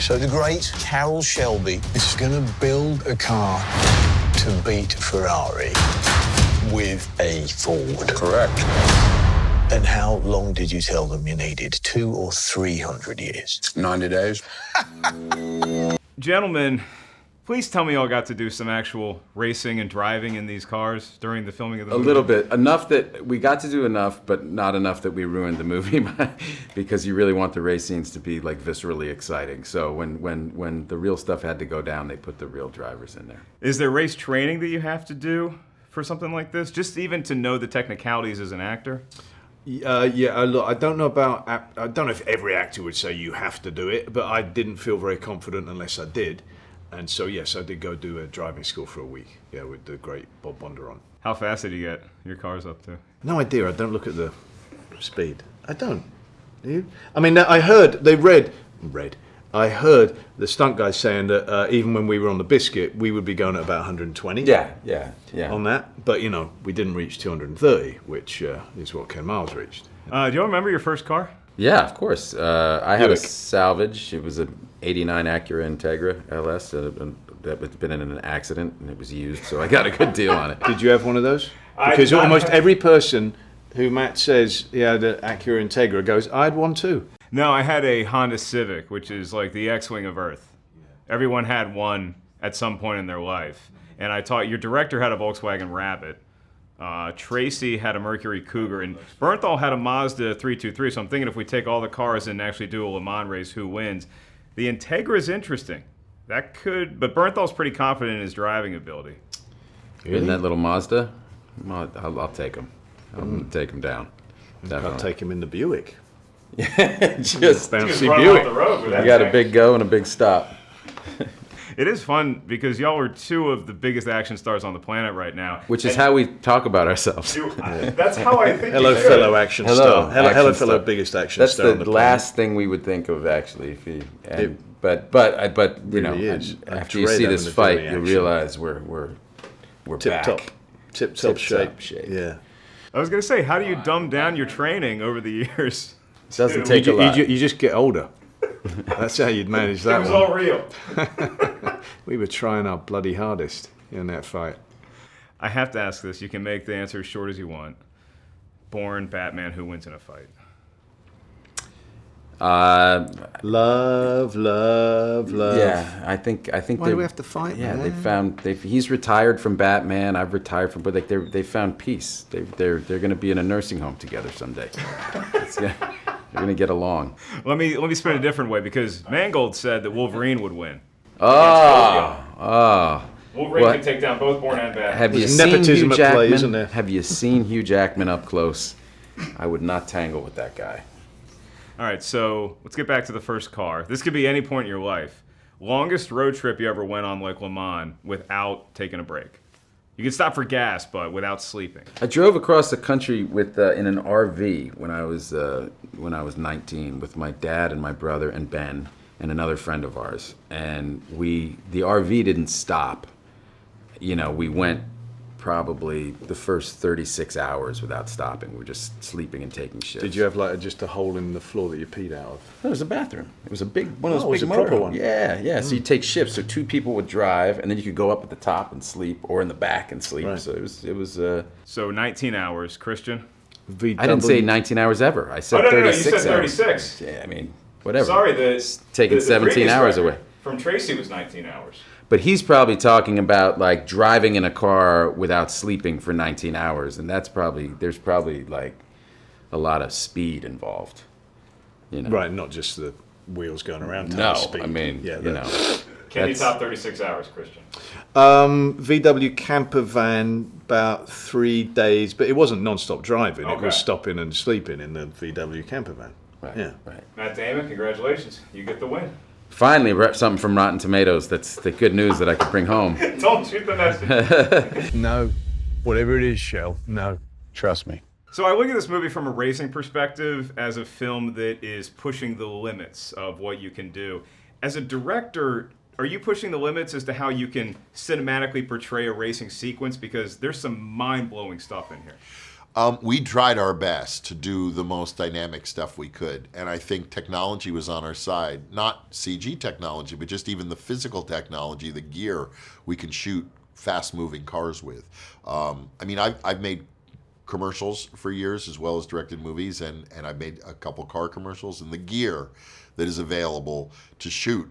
So the great Carroll Shelby is going to build a car to beat Ferrari with a Ford. Correct. And how long did you tell them you needed? 200 or 300 years? 90 days. Gentlemen, please tell me y'all got to do some actual racing and driving in these cars during the filming of the movie. A little bit. Enough that we got to do enough, but not enough that we ruined the movie because you really want the race scenes to be like viscerally exciting. So when the real stuff had to go down, they put the real drivers in there. Is there race training that you have to do for something like this? Just even to know the technicalities as an actor? Look, I don't know if every actor would say you have to do it, but I didn't feel very confident unless I did. And so, yes, I did go do a driving school for a week, with the great Bob Wonder on. How fast did you get your cars up to? No idea. I don't look at the speed. I don't. Do you? I mean, I heard the stunt guys saying that even when we were on the biscuit, we would be going at about 120. Yeah. On that. But, we didn't reach 230, which is what Ken Miles reached. Do you remember your first car? Yeah, of course. I had a Buick. salvage. It was an 89 Acura Integra LS that had been in an accident, and it was used, so I got a good deal on it. Did you have one of those? Because almost every person who Matt says he had an Acura Integra goes, I had one too. No, I had a Honda Civic, which is like the X-Wing of Earth. Everyone had one at some point in their life. And I taught, your director had a Volkswagen Rabbit. Tracy had a Mercury Cougar, and Bernthal had a Mazda 323. So I'm thinking if we take all the cars and actually do a Le Mans race, who wins? The Integra is interesting. That could, but Bernthal's pretty confident in his driving ability. In that little Mazda, I'll take him. I'll take him down. I'll take him in the Buick. Just Bouncy run Buick. off the road with that you got a thing. big go and a big stop. It is fun because y'all are two of the biggest action stars on the planet right now. Which is how we talk about ourselves. That's how I think. Hello, you should. fellow action star. Hello, action fellow star. biggest action That's star on the the last thing we would think of, actually. If you, but you know, really is. I after you dread see having this to do fight, any you action. realize we're back. Tip top Tip-top shape. shape. Yeah. I was gonna say, how do you dumb down your training over the years? It doesn't take a lot. You just get older. That's how you'd manage It that was one. all real. We were trying our bloody hardest in that fight. I have to ask this. You can make the answer as short as you want. Bourne, Batman, who wins in a fight? Love. Yeah, I think. Why do we have to fight? Yeah, man? he's retired from Batman. I've retired from, but like they found peace. They're going to be in a nursing home together someday. They're going to get along. Let me spin it a different way because Mangold said that Wolverine would win. Oh. Wolverine What? can take down both Bourne and Batman. Have you There's seen nepotism Hugh at play, Jackman? isn't there? Have you seen Hugh Jackman up close? I would not tangle with that guy. All right, so let's get back to the first car. This could be any point in your life. Longest road trip you ever went on, like Le Mans, without taking a break. You can stop for gas, but without sleeping. I drove across the country with in an RV when I was 19 with my dad and my brother and Ben and another friend of ours. And the RV didn't stop. You know, we went probably the first 36 hours without stopping. We were just sleeping and taking shifts. Did you have like just a hole in the floor that you peed out of? It was a bathroom. It was a big one of those Oh, it was big a proper motor one. Yeah. So you take shifts. So two people would drive, and then you could go up at the top and sleep, or in the back and sleep. Right. So it was. So 19 hours, Christian. VW. I didn't say 19 hours ever. I said Oh, no, 36 you said hours. 36. Yeah, I mean, whatever. Sorry, It's taking the 17 previous hours record away. From Tracy was 19 hours. But he's probably talking about like driving in a car without sleeping for 19 hours, and there's probably like a lot of speed involved. You know. Right, not just the wheels going around. No, speed. I mean, yeah, you know. Can you That's- top 36 hours, Christian? VW camper van, about 3 days, but it wasn't non-stop driving. It Okay. was stopping and sleeping in the VW camper van. Right, Yeah. right. Matt Damon, congratulations. You get the win. Finally, something from Rotten Tomatoes. That's the good news that I could bring home. Don't shoot the message. No. Whatever it is, Shell. No. Trust me. So I look at this movie from a racing perspective as a film that is pushing the limits of what you can do. As a director, are you pushing the limits as to how you can cinematically portray a racing sequence? Because there's some mind-blowing stuff in here. We tried our best to do the most dynamic stuff we could, and I think technology was on our side. Not CG technology, but just even the physical technology, the gear we can shoot fast-moving cars with. I mean, I've made commercials for years as well as directed movies, and I've made a couple car commercials, and the gear that is available to shoot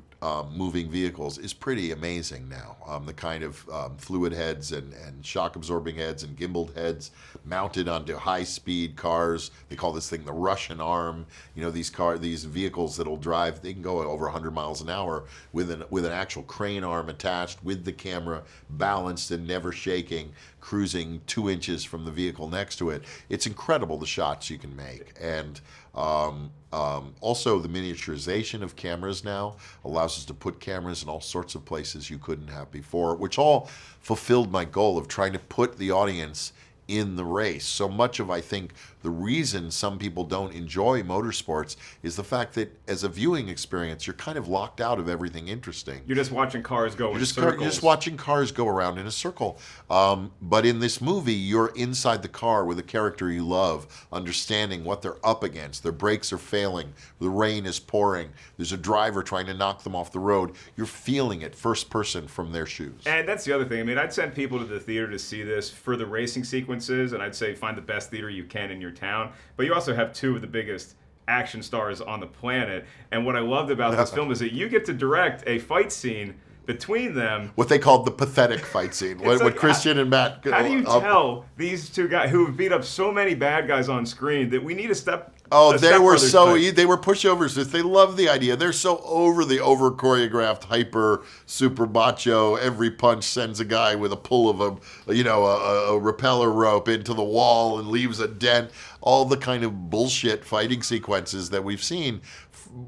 moving vehicles is pretty amazing now. The kind of fluid heads and shock absorbing heads and gimbaled heads mounted onto high-speed cars. They call this thing the Russian arm. You know, these vehicles that'll drive, they can go over 100 miles an hour with an actual crane arm attached with the camera, balanced and never shaking, cruising 2 inches from the vehicle next to it. It's incredible the shots you can make. And also the miniaturization of cameras now allows us to put cameras in all sorts of places you couldn't have before, which all fulfilled my goal of trying to put the audience in the race. So much of, I think, the reason some people don't enjoy motorsports is the fact that as a viewing experience, you're kind of locked out of everything interesting. You're just watching cars go in circles. You're just watching cars go around in a circle. But in this movie, you're inside the car with a character you love, understanding what they're up against. Their brakes are failing. The rain is pouring. There's a driver trying to knock them off the road. You're feeling it first person from their shoes. And that's the other thing. I mean, I'd send people to the theater to see this for the racing sequences, and I'd say find the best theater you can in your town. But you also have two of the biggest action stars on the planet. And what I loved about this film is that you get to direct a fight scene between them. What they called the pathetic fight scene. What Christian and Matt... How do you tell these two guys who have beat up so many bad guys on screen that we need a step... Oh, they were pushovers. They love the idea. They're so over choreographed, hyper, super macho. Every punch sends a guy with a pull of a repeller rope into the wall and leaves a dent. All the kind of bullshit fighting sequences that we've seen.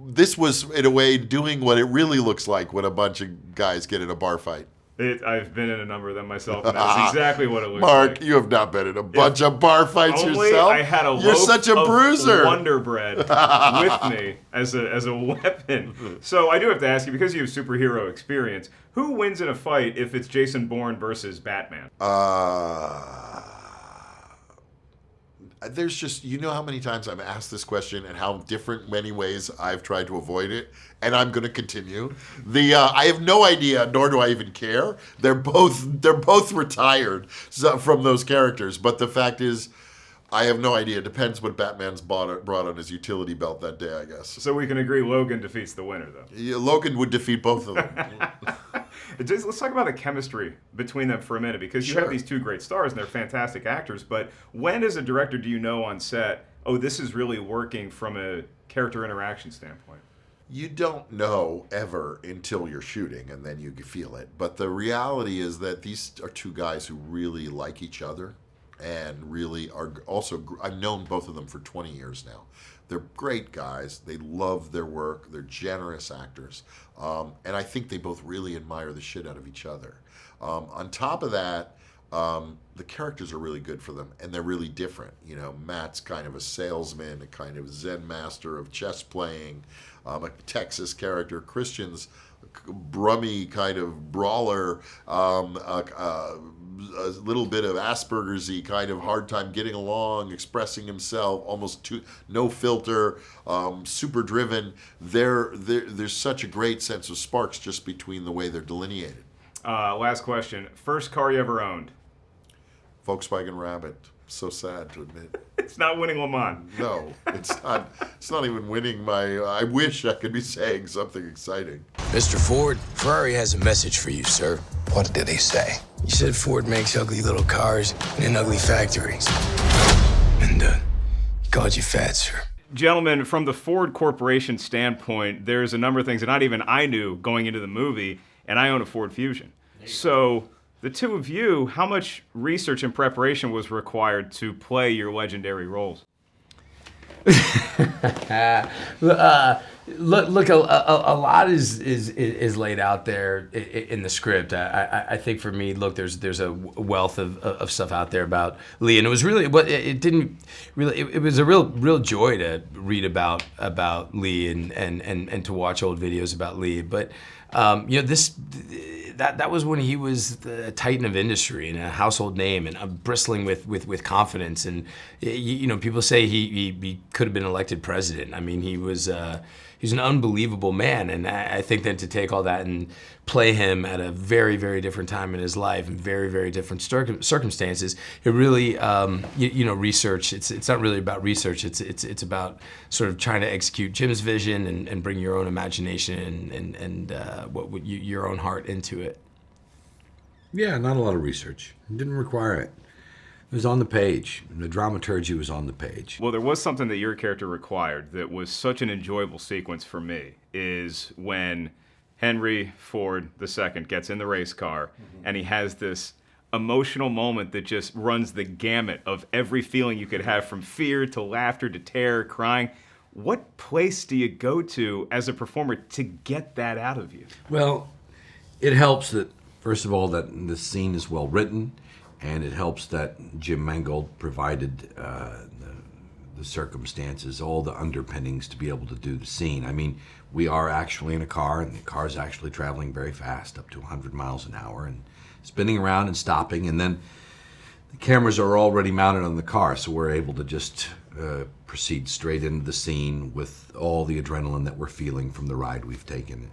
This was, in a way, doing what it really looks like when a bunch of guys get in a bar fight. I've been in a number of them myself, and that's exactly what it looks Mark, like. you have not been in a bunch of bar fights yourself. I had a You're loaf such a of bruiser. Wonder Bread with me as a weapon. So I do have to ask you, because you have superhero experience, who wins in a fight if it's Jason Bourne versus Batman? There's just, you know how many times I've asked this question and how different many ways I've tried to avoid it, and I'm going to continue. I have no idea, nor do I even care. They're both retired from those characters, but the fact is, I have no idea. It depends what Batman's brought on his utility belt that day, I guess. So we can agree Logan defeats the winner, though. Yeah, Logan would defeat both of them. Let's talk about the chemistry between them for a minute, because you have these two great stars and they're fantastic actors, but when as a director do you know on set, oh, this is really working from a character interaction standpoint? You don't know ever until you're shooting, and then you feel it. But the reality is that these are two guys who really like each other and really are also, I've known both of them for 20 years now. They're great guys. They love their work. They're generous actors. And I think they both really admire the shit out of each other. On top of that, the characters are really good for them, and they're really different. You know, Matt's kind of a salesman, a kind of Zen master of chess playing, a Texas character. Christian's brummy kind of brawler, a little bit of Asperger's-y kind of hard time getting along, expressing himself, almost no filter, super driven. There's such a great sense of sparks just between the way they're delineated. Last question. First car you ever owned? Volkswagen Rabbit. So sad to admit. It's not winning Le Mans. No, it's not. It's not even winning my. I wish I could be saying something exciting. Mr. Ford, Ferrari has a message for you, sir. What did he say? He said Ford makes ugly little cars in ugly factories. And he called you fat, sir. Gentlemen, from the Ford Corporation standpoint, there's a number of things that not even I knew going into the movie, and I own a Ford Fusion. So the two of you, how much research and preparation was required to play your legendary roles? Look, a lot is laid out there in the script. I think for me, look, there's a wealth of stuff out there about Lee, and it was really it was a real joy to read about Lee and to watch old videos about Lee. But that was when he was the titan of industry and a household name and bristling with confidence. And people say he could have been elected president. I mean, he's an unbelievable man, and I think that to take all that and play him at a very, very different time in his life and very, very different circumstances, it really, research. It's not really about research. It's about sort of trying to execute Jim's vision and bring your own imagination and your own heart into it. Yeah, not a lot of research. Didn't require it. It was on the page. The dramaturgy was on the page. Well, there was something that your character required that was such an enjoyable sequence for me, is when Henry Ford II gets in the race car and he has this emotional moment that just runs the gamut of every feeling you could have, from fear to laughter to terror, crying. What place do you go to as a performer to get that out of you? Well, it helps that, first of all, that the scene is well written. And it helps that Jim Mangold provided the circumstances, all the underpinnings to be able to do the scene. I mean, we are actually in a car, and the car is actually traveling very fast, up to 100 miles an hour, and spinning around and stopping. And then the cameras are already mounted on the car, so we're able to just proceed straight into the scene with all the adrenaline that we're feeling from the ride we've taken.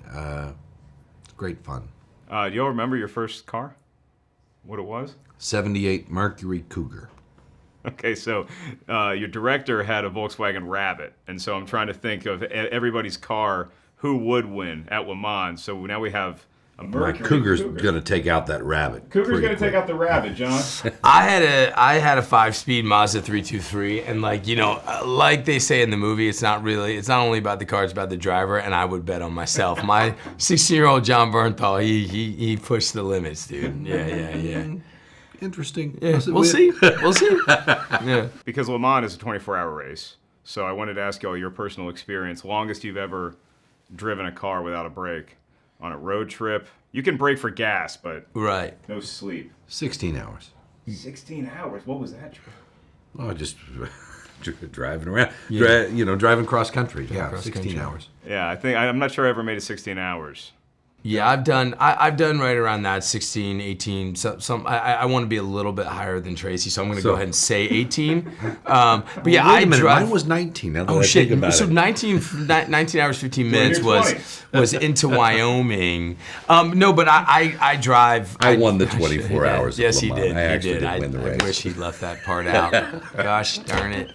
It's great fun. Do you all remember your first car? What it was? 78 Mercury Cougar. Okay, so your director had a Volkswagen Rabbit, and so I'm trying to think of everybody's car who would win at Le Mans. So now we have a Mercury Cougar's going to take out that Rabbit. Cougar's going to take out the Rabbit, John. I had a 5-speed Mazda 323, and like they say in the movie, it's not only about the car, it's about the driver, and I would bet on myself. My 16-year-old Jon Bernthal, he pushed the limits, dude. Yeah. Interesting. Yeah, we'll see. Yeah. Because Le Mans is a 24-hour race, so I wanted to ask you all your personal experience. Longest you've ever driven a car without a brake on a road trip. You can brake for gas, but right. No sleep. 16 hours. 16 hours? What was that? Oh, just driving around. Yeah. Driving cross country. Yeah, 16 hours. Yeah, I'm not sure I ever made it 16 hours. Yeah, I've done right around that, 16, 18. I want to be a little bit higher than Tracy, so I'm going to go ahead and say 18. But yeah, Wait a minute, mine was 19. Now that I think about so it. 19 hours, 15 minutes was into Wyoming. No, but I drive. I won the 24 hours. Yes, of Le he Mans. did. I actually didn't win the race. I wish he'd left that part out. Gosh darn it.